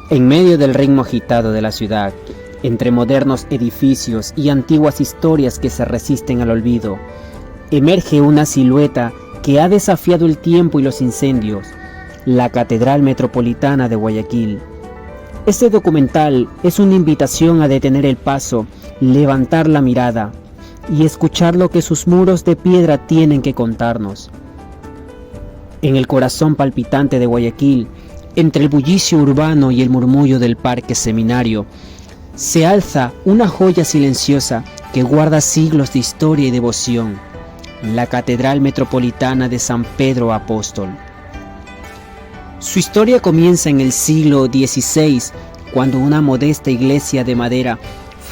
En medio del ritmo agitado de la ciudad, entre modernos edificios y antiguas historias que se resisten al olvido, emerge una silueta que ha desafiado el tiempo y los incendios, la Catedral Metropolitana de Guayaquil. Este documental es una invitación a detener el paso, levantar la mirada y escuchar lo que sus muros de piedra tienen que contarnos. En el corazón palpitante de Guayaquil, entre el bullicio urbano y el murmullo del Parque Seminario, se alza una joya silenciosa que guarda siglos de historia y devoción, la Catedral Metropolitana de San Pedro Apóstol. Su historia comienza en el siglo XVI, cuando una modesta iglesia de madera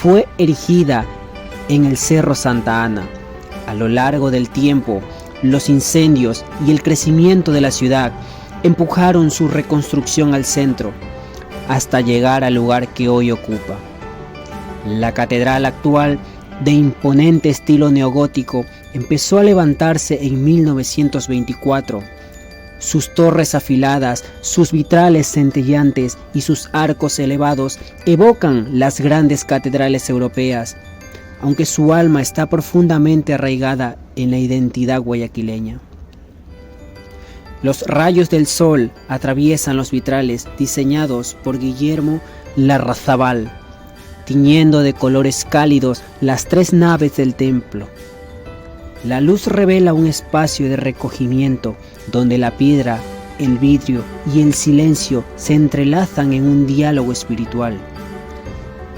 fue erigida en el Cerro Santa Ana. A lo largo del tiempo, los incendios y el crecimiento de la ciudad empujaron su reconstrucción al centro, hasta llegar al lugar que hoy ocupa. La catedral actual, de imponente estilo neogótico, empezó a levantarse en 1924. Sus torres afiladas, sus vitrales centellantes y sus arcos elevados evocan las grandes catedrales europeas, aunque su alma está profundamente arraigada en la identidad guayaquileña. Los rayos del sol atraviesan los vitrales diseñados por Guillermo Larrazábal, tiñendo de colores cálidos las tres naves del templo. La luz revela un espacio de recogimiento donde la piedra, el vidrio y el silencio se entrelazan en un diálogo espiritual.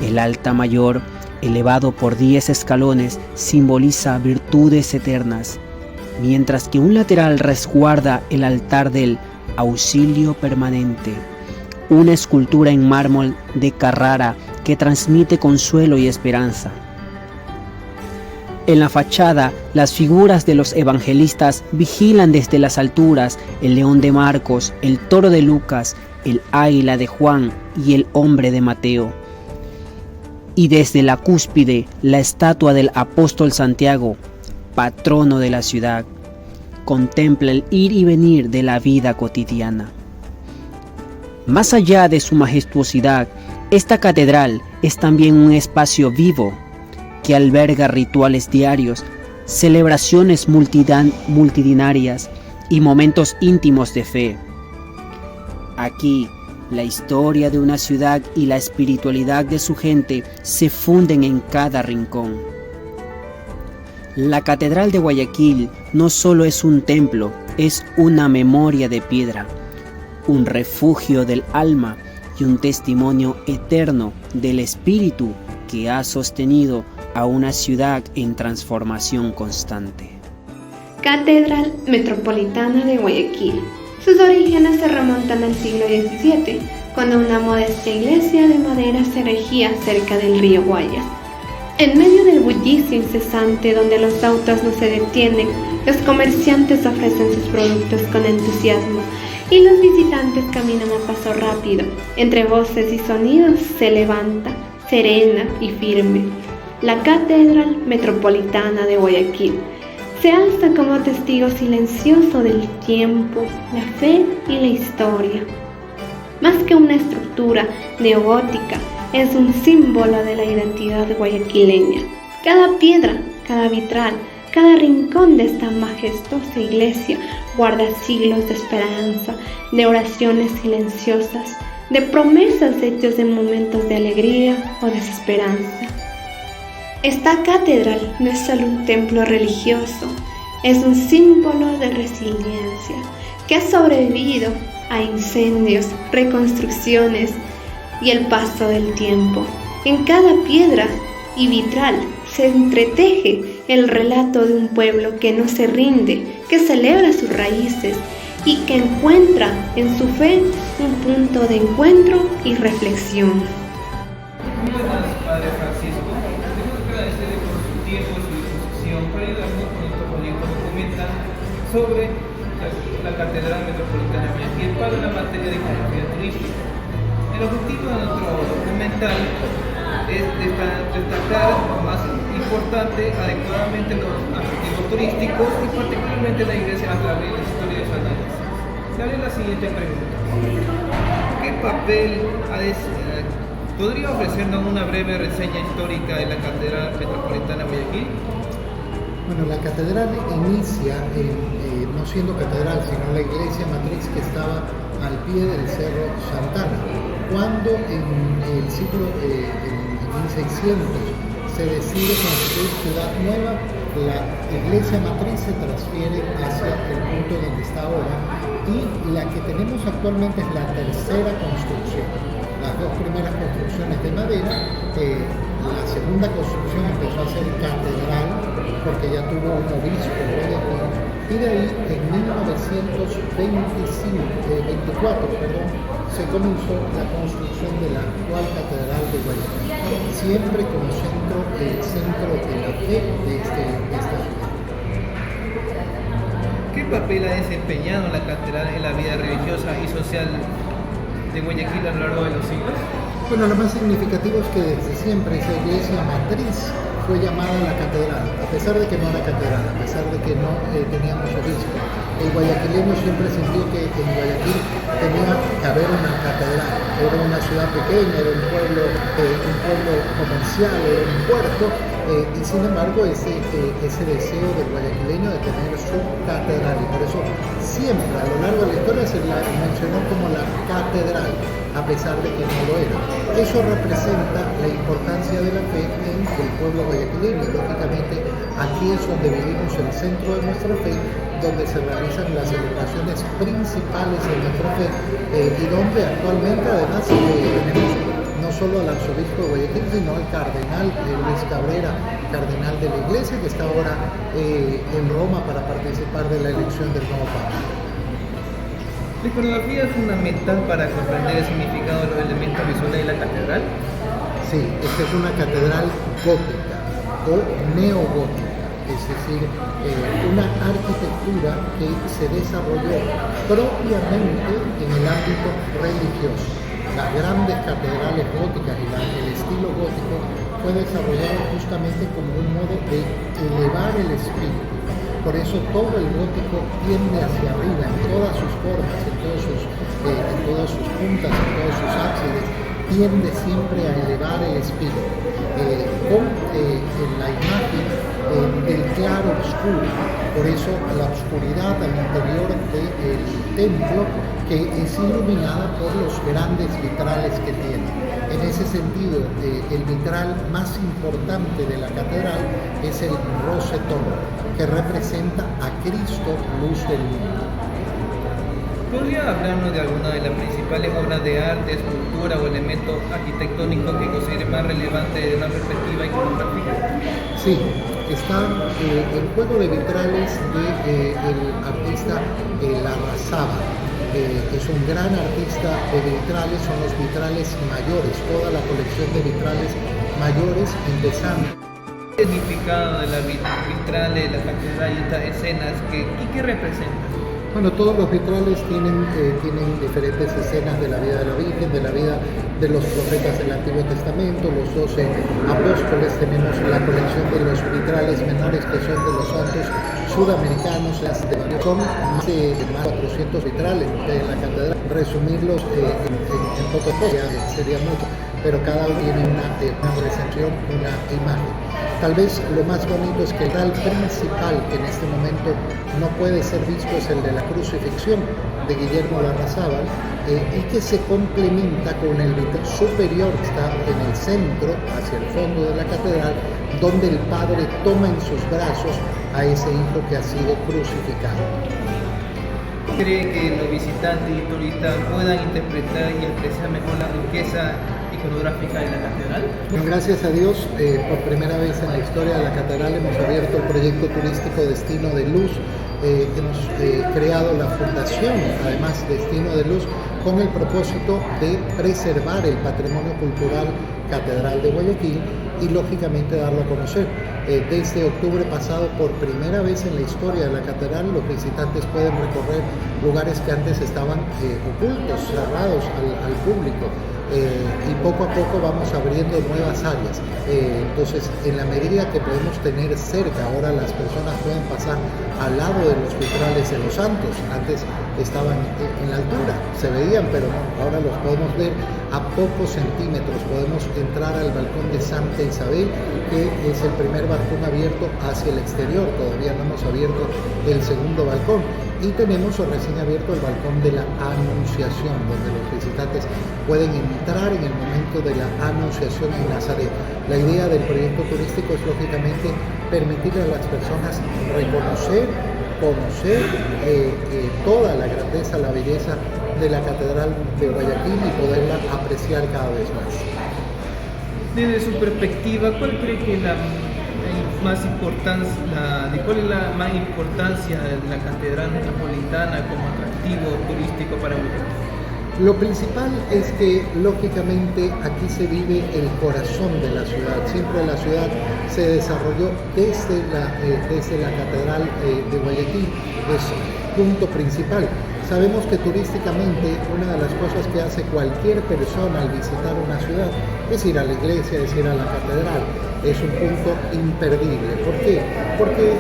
El altar mayor, elevado por 10 escalones, simboliza virtudes eternas, mientras que un lateral resguarda el altar del auxilio permanente, una escultura en mármol de Carrara que transmite consuelo y esperanza. En la fachada, las figuras de los evangelistas vigilan desde las alturas el león de Marcos, el toro de Lucas, el águila de Juan y el hombre de Mateo. Y desde la cúspide, la estatua del apóstol Santiago, patrono de la ciudad, contempla el ir y venir de la vida cotidiana. Más allá de su majestuosidad, esta catedral es también un espacio vivo que alberga rituales diarios, celebraciones multitudinarias y momentos íntimos de fe. Aquí, la historia de una ciudad y la espiritualidad de su gente se funden en cada rincón. La Catedral de Guayaquil no solo es un templo, es una memoria de piedra, un refugio del alma y un testimonio eterno del espíritu que ha sostenido a una ciudad en transformación constante. Catedral Metropolitana de Guayaquil. Sus orígenes se remontan al siglo XVII, cuando una modesta iglesia de madera se erigía cerca del río Guayas. En medio del bullicio incesante donde los autos no se detienen, los comerciantes ofrecen sus productos con entusiasmo y los visitantes caminan a paso rápido. Entre voces y sonidos se levanta, serena y firme, la Catedral Metropolitana de Guayaquil. Se alza como testigo silencioso del tiempo, la fe y la historia. Más que una estructura neogótica, es un símbolo de la identidad guayaquileña. Cada piedra, cada vitral, cada rincón de esta majestuosa iglesia guarda siglos de esperanza, de oraciones silenciosas, de promesas hechas en momentos de alegría o desesperanza. Esta catedral no es solo un templo religioso, es un símbolo de resiliencia que ha sobrevivido a incendios, reconstrucciones y el paso del tiempo. En cada piedra y vitral se entreteje el relato de un pueblo que no se rinde, que celebra sus raíces y que encuentra en su fe un punto de encuentro y reflexión. Muy buenas, Padre Francisco. Queremos agradecerle por su tiempo y su disposición para ayudarnos con nuestro proyecto documental sobre la Catedral Metropolitana de Guayaquil para la materia de geografía turística. El objetivo de nuestro documental es destacar lo más importante adecuadamente los atractivos turísticos y particularmente la iglesia a través de la historia de su análisis. Se hace la siguiente pregunta. ¿qué papel podría ofrecernos una breve reseña histórica de la Catedral Metropolitana de Guayaquil? Bueno, la catedral inicia, no siendo catedral, sino la iglesia matriz que estaba al pie del Cerro Santana, cuando en el siglo en 1600 se decide construir Ciudad Nueva. La iglesia matriz se transfiere hacia el punto donde está ahora y la que tenemos actualmente es la tercera construcción. Las dos primeras construcciones de madera, la segunda construcción empezó a ser catedral porque ya tuvo un obispo en Guayaquil, y de ahí en 1924 se comenzó la construcción de la actual Catedral de Guayaquil, siempre como centro de la fe de esta ciudad. ¿Qué papel ha desempeñado la catedral en la vida religiosa y social de Guayaquil a lo largo de los siglos? Bueno, lo más significativo es que desde siempre esa iglesia matriz fue llamada la catedral, a pesar de que no era catedral, a pesar de que no teníamos obispo. El guayaquileño siempre sintió que en Guayaquil tenía que haber una catedral. Era una ciudad pequeña, era un pueblo comercial, era un puerto, y sin embargo ese deseo del guayaquileño de tener su catedral, y por eso siempre a lo largo de la historia se la mencionó como la catedral, a pesar de que no lo era. Eso representa la importancia de la fe en el pueblo guayaquileño. Lógicamente, aquí es donde vivimos el centro de nuestra fe, donde se realizan las celebraciones principales de nuestra fe, y donde actualmente además tenemos no solo al arzobispo de Guayaquil, sino al cardenal Luis Cabrera, cardenal de la iglesia, que está ahora en Roma para participar de la elección del nuevo papa. ¿La iconografía es fundamental para comprender el significado de los elementos visuales de la catedral? Sí, esta es una catedral gótica o neogótica, es decir, una arquitectura que se desarrolló propiamente en el ámbito religioso. Las grandes catedrales góticas y el estilo gótico fue desarrollado justamente como un modo de elevar el espíritu. Por eso todo el gótico tiende hacia arriba en todas sus formas, en todas sus puntas, en todos sus ábsides, tiende siempre a elevar el espíritu, con la imagen del claro oscuro. Por eso la oscuridad al interior del templo, que es iluminada por los grandes vitrales que tiene. En ese sentido, el vitral más importante de la catedral es el rosetón, que representa a Cristo, luz del mundo. ¿Podría hablarnos de alguna de las principales obras de arte, escultura o elemento arquitectónico que considere más relevante desde una perspectiva iconográfica? Sí, está el juego de vitrales del artista Larrazábal. Es un gran artista de vitrales, son los vitrales mayores, toda la colección de vitrales mayores, empezando. ¿Qué significado de la vitrales, de la catedral y estas escenas qué representan? Bueno, todos los vitrales tienen diferentes escenas de la vida de la Virgen, de la vida de los profetas del Antiguo Testamento, los 12 apóstoles. Tenemos la colección de los vitrales menores, que son de los santos sudamericanos, son más de 400 vitrales de la catedral. Resumirlos en pocos días sería mucho, pero cada uno tiene una presentación, una imagen. Tal vez lo más bonito es que el vitral principal, que en este momento no puede ser visto, es el de la crucifixión de Guillermo Larrazábal, y que se complementa con el vitral superior que está en el centro, hacia el fondo de la catedral, donde el Padre toma en sus brazos a ese hijo que ha sido crucificado. ¿Cree que los visitantes y turistas puedan interpretar y apreciar mejor la riqueza iconográfica de la catedral? Bueno, gracias a Dios, por primera vez en la historia de la catedral hemos abierto el proyecto turístico Destino de Luz. Hemos creado la fundación, además Destino de Luz, con el propósito de preservar el patrimonio cultural catedral de Guayaquil y lógicamente darlo a conocer. Desde octubre pasado, por primera vez en la historia de la catedral, los visitantes pueden recorrer lugares que antes estaban ocultos, cerrados al público. Y poco a poco vamos abriendo nuevas áreas. Entonces, en la medida que podemos tener cerca, ahora las personas pueden pasar al lado de los vitrales de los santos. Antes estaban en la altura, se veían, pero no, ahora los podemos ver a pocos centímetros. Podemos entrar al balcón de Santa Isabel, que es el primer balcón abierto hacia el exterior. Todavía no hemos abierto el segundo balcón, y tenemos recién abierto el balcón de la Anunciación, donde los visitantes pueden entrar en el momento de la Anunciación en Nazaret. La idea del proyecto turístico es lógicamente permitirle a las personas reconocer, conocer toda la grandeza, la belleza de la Catedral de Guayaquil y poderla apreciar cada vez más. Desde su perspectiva, ¿cuál cree que es cuál es la más importancia de la Catedral Metropolitana como atractivo turístico para Guayaquil? Lo principal es que, lógicamente, aquí se vive el corazón de la ciudad. Siempre la ciudad se desarrolló desde la Catedral de Guayaquil. Es punto principal. Sabemos que turísticamente una de las cosas que hace cualquier persona al visitar una ciudad es ir a la iglesia, es ir a la catedral. Es un punto imperdible. ¿Por qué? Porque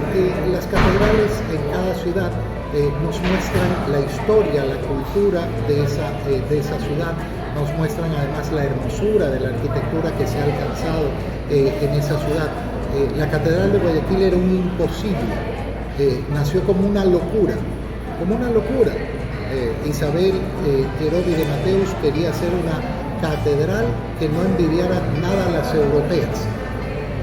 las catedrales en cada ciudad nos muestran la historia, la cultura de esa ciudad, nos muestran además la hermosura de la arquitectura que se ha alcanzado en esa ciudad. La Catedral de Guayaquil era un imposible, nació como una locura, Isabel Herodi de Mateus quería hacer una catedral que no envidiara nada a las europeas.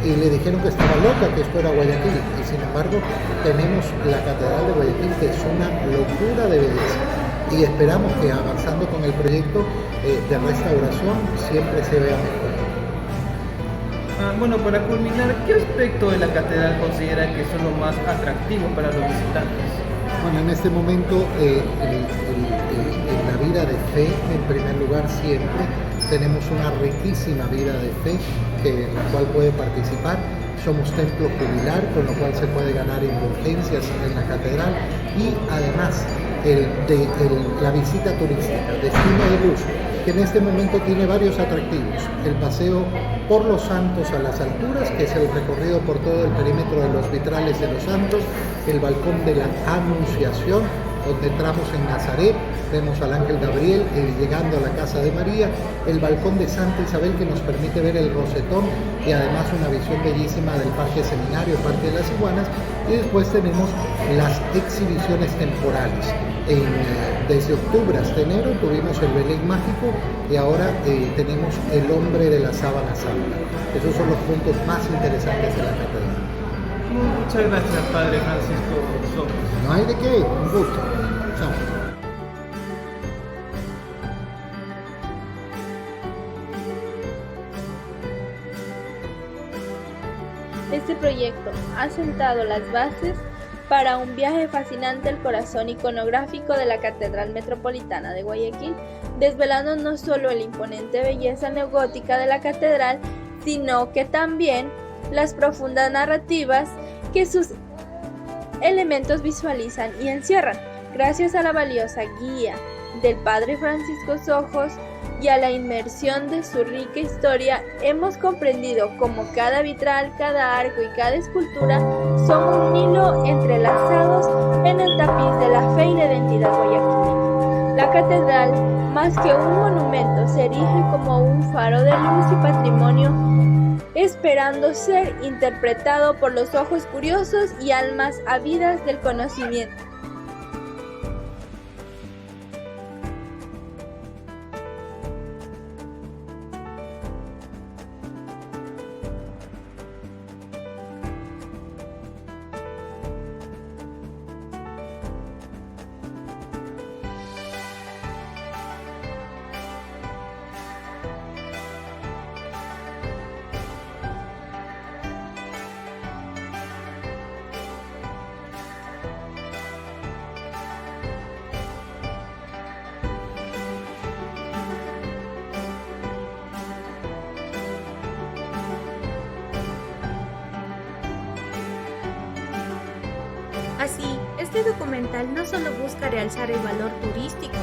Y le dijeron que estaba loca, que esto era Guayaquil, y sin embargo tenemos la Catedral de Guayaquil, que es una locura de belleza, y esperamos que avanzando con el proyecto de restauración siempre se vea mejor. Bueno, para culminar, ¿qué aspecto de la catedral considera que son los más atractivos para los visitantes? Bueno, en este momento en la vida de fe, en primer lugar, siempre tenemos una riquísima vida de fe en la cual puede participar. Somos templo jubilar, con lo cual se puede ganar indulgencias en la catedral, y además la visita turística, destino de luz, que en este momento tiene varios atractivos. El paseo por los santos a las alturas, que es el recorrido por todo el perímetro de los vitrales de los santos, el balcón de la Anunciación, donde entramos en Nazaret, vemos al ángel Gabriel llegando a la casa de María, el balcón de Santa Isabel, que nos permite ver el Rosetón y además una visión bellísima del Parque Seminario, Parque de las Iguanas, y después tenemos las exhibiciones temporales. Desde octubre hasta enero tuvimos el Belén Mágico, y ahora tenemos el Hombre de la Sábana Santa. Esos son los puntos más interesantes de la catedral. Muchas gracias, Padre Francisco Sojos. No hay de qué, un gusto. Chao. Este proyecto ha sentado las bases para un viaje fascinante al corazón iconográfico de la Catedral Metropolitana de Guayaquil, desvelando no solo la imponente belleza neogótica de la catedral, sino que también las profundas narrativas que sus elementos visualizan y encierran. Gracias a la valiosa guía del Padre Francisco Sojos y a la inmersión de su rica historia, hemos comprendido cómo cada vitral, cada arco y cada escultura son un hilo entrelazados en el tapiz de la fe y la identidad guayaquileña. La catedral, más que un monumento, se erige como un faro de luz y patrimonio, esperando ser interpretado por los ojos curiosos y almas ávidas del conocimiento. Así, este documental no solo busca realzar el valor turístico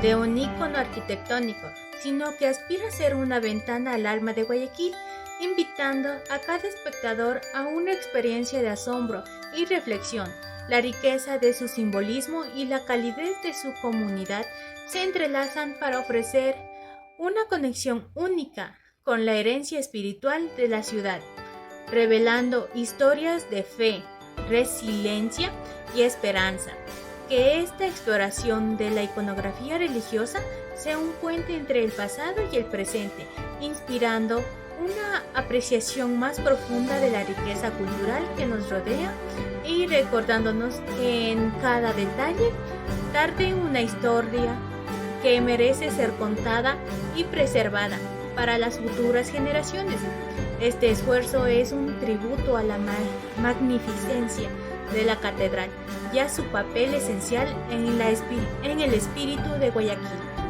de un ícono arquitectónico, sino que aspira a ser una ventana al alma de Guayaquil, invitando a cada espectador a una experiencia de asombro y reflexión, La riqueza de su simbolismo y la calidez de su comunidad se entrelazan para ofrecer una conexión única con la herencia espiritual de la ciudad, revelando historias de fe, resiliencia y esperanza. Que esta exploración de la iconografía religiosa sea un puente entre el pasado y el presente, inspirando una apreciación más profunda de la riqueza cultural que nos rodea y recordándonos que en cada detalle tarde una historia que merece ser contada y preservada para las futuras generaciones. Este esfuerzo es un tributo a la magnificencia de la catedral y a su papel esencial en el espíritu de Guayaquil.